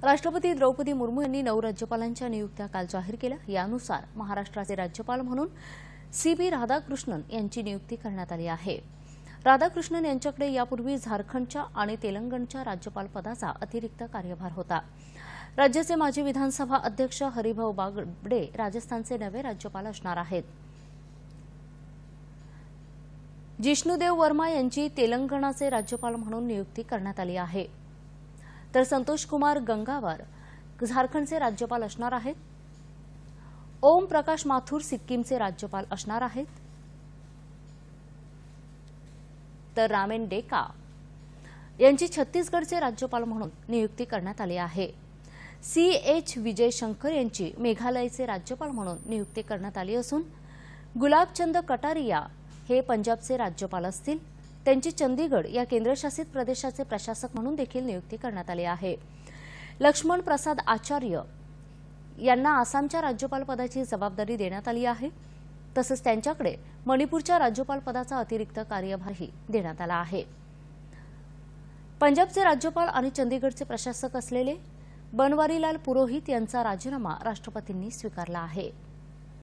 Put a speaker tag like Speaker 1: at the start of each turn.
Speaker 1: राष्ट्रपती द्रौपदी मुर्मू यांनी 9 राज्यपालांच्या नियुक्त्या काल जाहीर केल्या। यानुसार महाराष्ट्राचे राज्यपाल म्हणून सी.पी. राधाकृष्णन यांची नियुक्ती करण्यात आली आहे। राधाकृष्णन यांच्याकडे यापूर्वी झारखंडच्या आणि तेलंगणच्या राज्यपाल पदाचा अतिरिक्त कार्यभार होता। राज्याचे माजी विधानसभा अध्यक्ष हरिभाऊ बागडे राजस्थानचे नवे राज्यपाल असणार आहेत। जिष्णुदेव वर्मा यांची तेलंगणाचे राज्यपाल म्हणून नियुक्ती करण्यात आली आहे, तर संतोष कुमार गंगावार झारखंडचे राज्यपाल असणार आहेत। ओम प्रकाश माथुर सिक्कीमचे राज्यपाल असणार आहेत, तर रामेन डेका यांची छत्तीसगडचे राज्यपाल म्हणून नियुक्ती करण्यात आली आहे। सी.एच. विजय शंकर यांची मेघालयचे राज्यपाल म्हणून नियुक्ती करण्यात आली असून गुलाबचंद कटारिया हे पंजाबचे राज्यपाल असतील। त्यांची चंदीगड या केंद्रशासित प्रदेशाचे प्रशासक म्हणून देखील नियुक्ती करण्यात आली आहे। लक्ष्मण प्रसाद आचार्य यांना आसामच्या राज्यपाल पदाची जबाबदारी देण्यात आली आहे। तसंच त्यांच्याकडे मणिपूरच्या राज्यपाल पदाचा अतिरिक्त कार्यभारही देण्यात आला आहे। पंजाबचे राज्यपाल आणि चंदीगडचे प्रशासक असलेले बनवारीलाल पुरोहित यांचा राजीनामा राष्ट्रपतींनी स्वीकारला आहे।